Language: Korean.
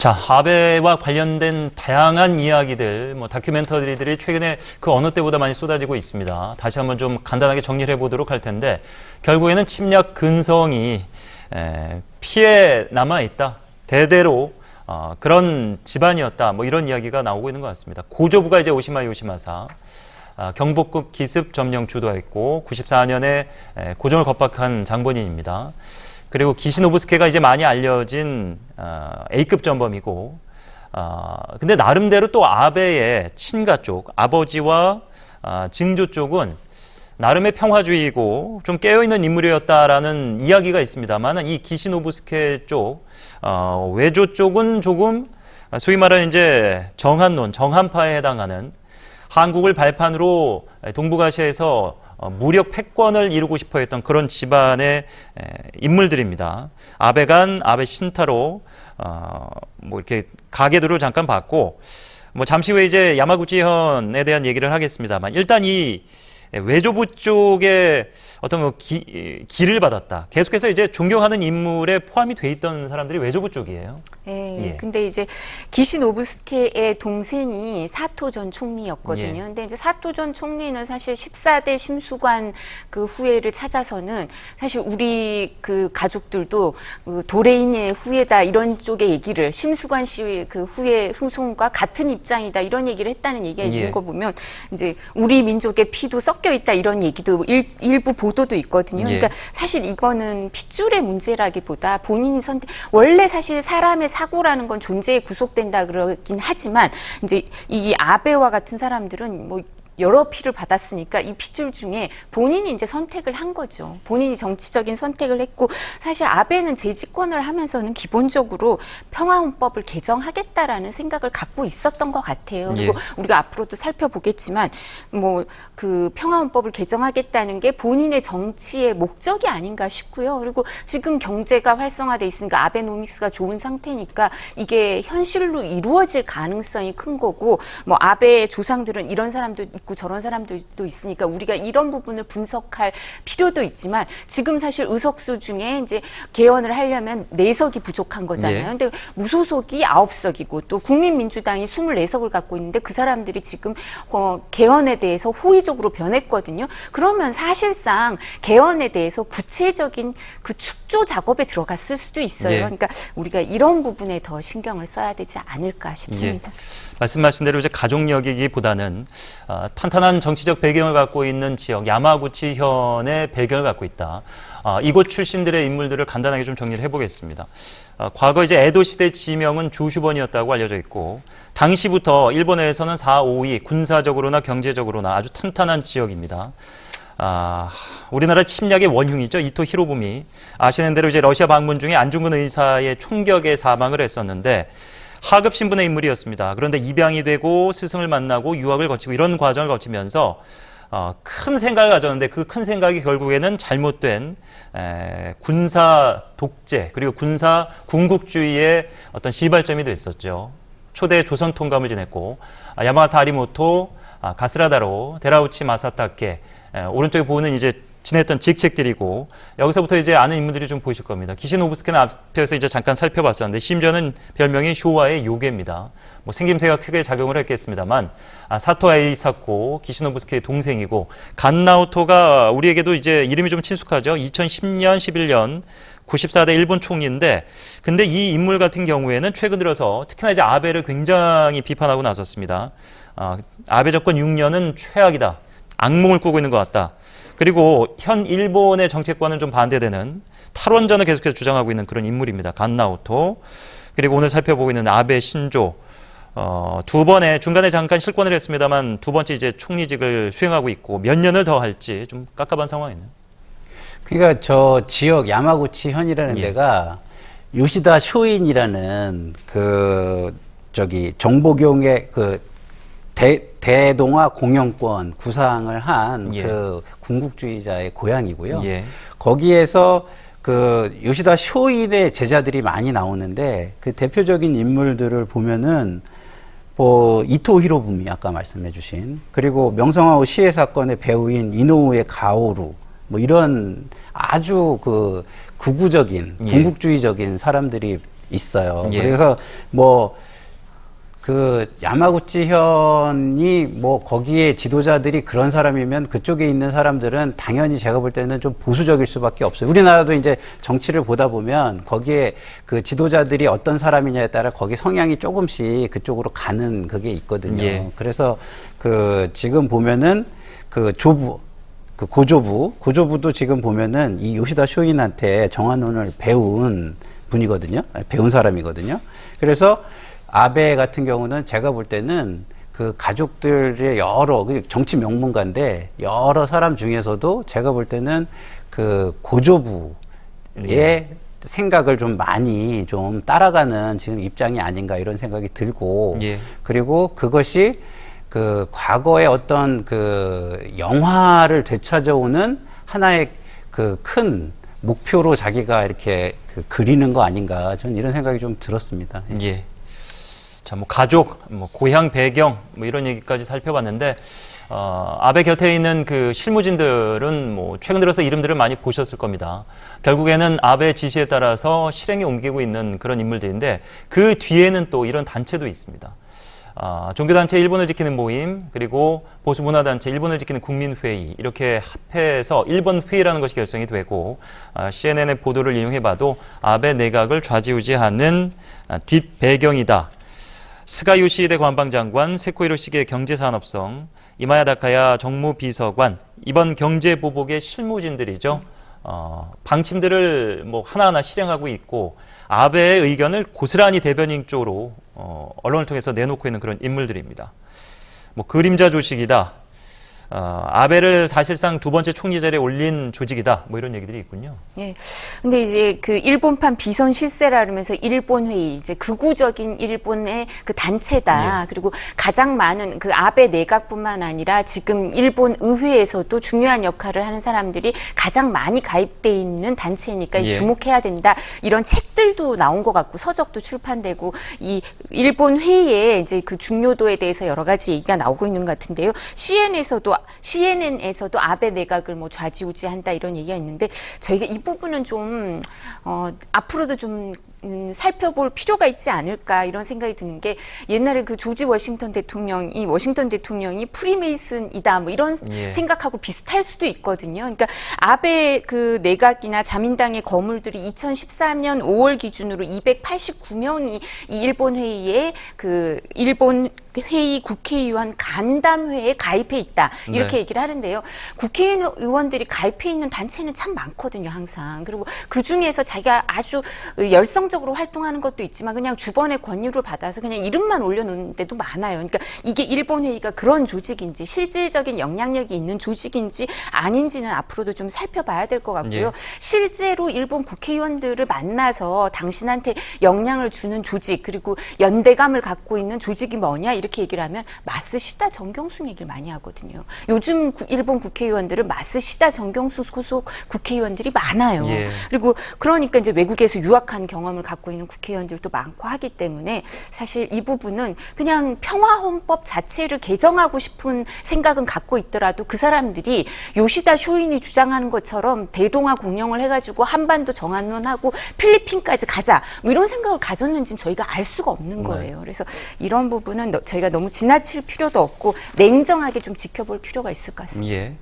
자, 아베와 관련된 다양한 이야기들, 다큐멘터리들이 최근에 그 어느 때보다 많이 쏟아지고 있습니다. 다시 한번 좀 간단하게 정리를 해보도록 할 텐데, 결국에는 침략 근성이 피해 남아있다. 대대로 그런 집안이었다. 이런 이야기가 나오고 있는 것 같습니다. 고조부가 이제 오시마 요시마사, 경복궁 기습 점령 주도했고, 94년에 고종을 겁박한 장본인입니다. 그리고 기시노부스케가 이제 많이 알려진 A급 전범이고, 근데 나름대로 또 아베의 친가 쪽, 아버지와 증조 쪽은 나름의 평화주의이고 좀 깨어있는 인물이었다라는 이야기가 있습니다만, 이 기시노부스케 쪽, 외조 쪽은 조금 소위 말하는 이제 정한론, 정한파에 해당하는 한국을 발판으로 동북아시아에서 무력 패권을 이루고 싶어 했던 그런 집안의 인물들입니다. 아베간, 아베 신타로, 이렇게 가계도를 잠깐 봤고, 잠시 후에 이제 야마구치현에 대한 얘기를 하겠습니다만, 일단 이 외조부 쪽에 어떤 길을 받았다. 계속해서 이제 존경하는 인물에 포함이 돼 있던 사람들이 외조부 쪽이에요. 예. 근데 이제 기시노부스케의 동생이 사토 전 총리였거든요. 예. 근데 이제 사토 전 총리는 사실 14대 심수관 그 후예를 찾아서는 사실 우리 그 가족들도 그 도레인의 후예다 이런 쪽의 얘기를 심수관 씨 그 후예 후손과 같은 입장이다 이런 얘기를 했다는 얘기가 있는 거 보면 이제 우리 민족의 피도 섞여 있다 이런 얘기도 일부 보도도 있거든요. 그러니까 사실 이거는 핏줄의 문제라기보다 본인이 원래 사실 사람의 사고라는 건 존재에 구속된다 그러긴 하지만 이제 이 아베와 같은 사람들은 여러 피를 받았으니까 이 핏줄 중에 본인이 이제 선택을 한 거죠. 본인이 정치적인 선택을 했고, 사실 아베는 재집권을 하면서는 기본적으로 평화헌법을 개정하겠다라는 생각을 갖고 있었던 것 같아요. 그리고 우리가 앞으로도 살펴보겠지만 그 평화헌법을 개정하겠다는 게 본인의 정치의 목적이 아닌가 싶고요. 그리고 지금 경제가 활성화돼 있으니까 아베노믹스가 좋은 상태니까 이게 현실로 이루어질 가능성이 큰 거고, 아베의 조상들은 이런 사람도 있고 저런 사람들도 있으니까 우리가 이런 부분을 분석할 필요도 있지만, 지금 사실 의석수 중에 이제 개헌을 하려면 4석이 부족한 거잖아요. 근데 무소속이 9석이고 또 국민민주당이 24석을 갖고 있는데 그 사람들이 지금 개헌에 대해서 호의적으로 변했거든요. 그러면 사실상 개헌에 대해서 구체적인 그 축조 작업에 들어갔을 수도 있어요. 그러니까 우리가 이런 부분에 더 신경을 써야 되지 않을까 싶습니다. 말씀하신 대로 이제 가족력이기보다는 탄탄한 정치적 배경을 갖고 있는 지역, 야마구치현의 배경을 갖고 있다. 이곳 출신들의 인물들을 간단하게 좀 정리를 해보겠습니다. 과거 이제 에도 시대 지명은 조슈번이었다고 알려져 있고, 당시부터 일본에서는 4, 5위 군사적으로나 경제적으로나 아주 탄탄한 지역입니다. 우리나라 침략의 원흉이죠. 이토 히로부미. 아시는 대로 이제 러시아 방문 중에 안중근 의사의 총격에 사망을 했었는데, 하급 신분의 인물이었습니다. 그런데 입양이 되고 스승을 만나고 유학을 거치고 이런 과정을 거치면서 큰 생각을 가졌는데, 그 큰 생각이 결국에는 잘못된 군사 독재 그리고 군사 군국주의의 어떤 시발점이 됐었죠. 초대 조선 통감을 지냈고, 야마가타 아리모토, 가스라다로, 데라우치 마사타케, 오른쪽에 보는 이제 지냈던 직책들이고, 여기서부터 이제 아는 인물들이 좀 보이실 겁니다. 기시노부스케는 앞에서 이제 잠깐 살펴봤었는데, 심지어는 별명이 쇼와의 요괴입니다. 생김새가 크게 작용을 했겠습니다만, 사토 에이사코, 기시노부스케의 동생이고, 간나오토가 우리에게도 이제 이름이 좀 친숙하죠. 2010년, 11년 94대 일본 총리인데, 근데 이 인물 같은 경우에는 최근 들어서 특히나 이제 아베를 굉장히 비판하고 나섰습니다. 아베 정권 6년은 최악이다. 악몽을 꾸고 있는 것 같다. 그리고 현 일본의 정책과는 좀 반대되는 탈원전을 계속해서 주장하고 있는 그런 인물입니다. 간나오토. 그리고 오늘 살펴보고 있는 아베 신조. 두 번에 중간에 잠깐 실권을 했습니다만 두 번째 이제 총리직을 수행하고 있고, 몇 년을 더 할지 좀 깝깝한 상황이네요. 그러니까 저 지역 야마구치현이라는 데가 요시다 쇼인이라는 정보경의 대동아 공영권 구상을 한 그 군국주의자의 고향이고요. 거기에서 그 요시다 쇼인의 제자들이 많이 나오는데, 그 대표적인 인물들을 보면은 이토 히로부미 아까 말씀해 주신, 그리고 명성황후 시해 사건의 배우인 이노우에 가오루, 이런 아주 그 극우적인 군국주의적인 사람들이 있어요. 예. 그래서 뭐 그 야마구치현이 뭐 거기에 지도자들이 그런 사람이면 그쪽에 있는 사람들은 당연히 제가 볼 때는 좀 보수적일 수밖에 없어요. 우리나라도 이제 정치를 보다 보면 거기에 그 지도자들이 어떤 사람이냐에 따라 거기 성향이 조금씩 그쪽으로 가는 그게 있거든요. 예. 그래서 그 지금 보면은 그 조부 그 고조부도 지금 보면은 이 요시다 쇼인한테 정한론을 배운 분이거든요. 배운 사람이거든요. 그래서 아베 같은 경우는 제가 볼 때는 그 가족들의 여러 정치 명문가인데 여러 사람 중에서도 제가 볼 때는 그 고조부의 생각을 좀 많이 좀 따라가는 지금 입장이 아닌가 이런 생각이 들고 예. 그리고 그것이 그 과거의 어떤 그 영화를 되찾아오는 하나의 그 큰 목표로 자기가 이렇게 그 그리는 거 아닌가 저는 이런 생각이 좀 들었습니다. 예. 자, 뭐 가족, 뭐 고향 배경, 뭐 이런 얘기까지 살펴봤는데 아베 곁에 있는 그 실무진들은 뭐 최근 들어서 이름들을 많이 보셨을 겁니다. 결국에는 아베 지시에 따라서 실행에 옮기고 있는 그런 인물들인데 그 뒤에는 또 이런 단체도 있습니다. 종교단체 일본을 지키는 모임, 그리고 보수문화단체 일본을 지키는 국민회의, 이렇게 합해서 일본회의라는 것이 결성이 되고, CNN의 보도를 이용해봐도 아베 내각을 좌지우지하는 뒷배경이다. 스가 요시히데 관방장관, 세코이로 시게 경제산업성, 이마야 다카야 정무비서관, 이번 경제보복의 실무진들이죠. 방침들을 뭐 하나하나 실행하고 있고, 아베의 의견을 고스란히 대변인 쪽으로 언론을 통해서 내놓고 있는 그런 인물들입니다. 뭐 그림자 조직이다. 아베를 사실상 두 번째 총리 자리에 올린 조직이다. 뭐 이런 얘기들이 있군요. 예. 근데 이제 그 일본판 비선 실세라 그러면서 일본 회의, 이제 극우적인 일본의 그 단체다. 예. 그리고 가장 많은 그 아베 내각뿐만 아니라 지금 일본 의회에서도 중요한 역할을 하는 사람들이 가장 많이 가입돼 있는 단체니까 예. 주목해야 된다. 이런 책들도 나온 것 같고 서적도 출판되고 이 일본 회의에 이제 그 중요도에 대해서 여러 가지 얘기가 나오고 있는 것 같은데요. CNN에서도 아베 내각을 뭐 좌지우지한다 이런 얘기가 있는데 저희가 이 부분은 좀 앞으로도 좀 살펴볼 필요가 있지 않을까 이런 생각이 드는 게 옛날에 그 조지 워싱턴 대통령이 프리메이슨이다 뭐 이런 예. 생각하고 비슷할 수도 있거든요. 그러니까 아베 그 내각이나 자민당의 거물들이 2013년 5월 기준으로 289명이 이 일본 회의에 그 일본 회의 국회의원 간담회에 가입해 있다 이렇게 네. 얘기를 하는데요. 국회의원들이 가입해 있는 단체는 참 많거든요, 항상. 그리고 그 중에서 자기가 아주 열성적으로 활동하는 것도 있지만 그냥 주변의 권유를 받아서 그냥 이름만 올려놓는 데도 많아요. 그러니까 이게 일본 회의가 그런 조직인지 실질적인 영향력이 있는 조직인지 아닌지는 앞으로도 좀 살펴봐야 될 것 같고요. 예. 실제로 일본 국회의원들을 만나서 당신한테 영향을 주는 조직 그리고 연대감을 갖고 있는 조직이 뭐냐 이렇게 얘기를 하면 마쓰시다 정경순 얘기를 많이 하거든요. 요즘 일본 국회의원들은 마쓰시다 정경순 소속 국회의원들이 많아요. 예. 그리고 그러니까 이제 외국에서 유학한 경험을 갖고 있는 국회의원들도 많고 하기 때문에 사실 이 부분은 그냥 평화헌법 자체를 개정하고 싶은 생각은 갖고 있더라도 그 사람들이 요시다 쇼인이 주장하는 것처럼 대동아 공영을 해가지고 한반도 정한론하고 필리핀까지 가자 뭐 이런 생각을 가졌는지는 저희가 알 수가 없는 거예요. 그래서 이런 부분은 저희가 너무 지나칠 필요도 없고 냉정하게 좀 지켜볼 필요가 있을 것 같습니다. 예.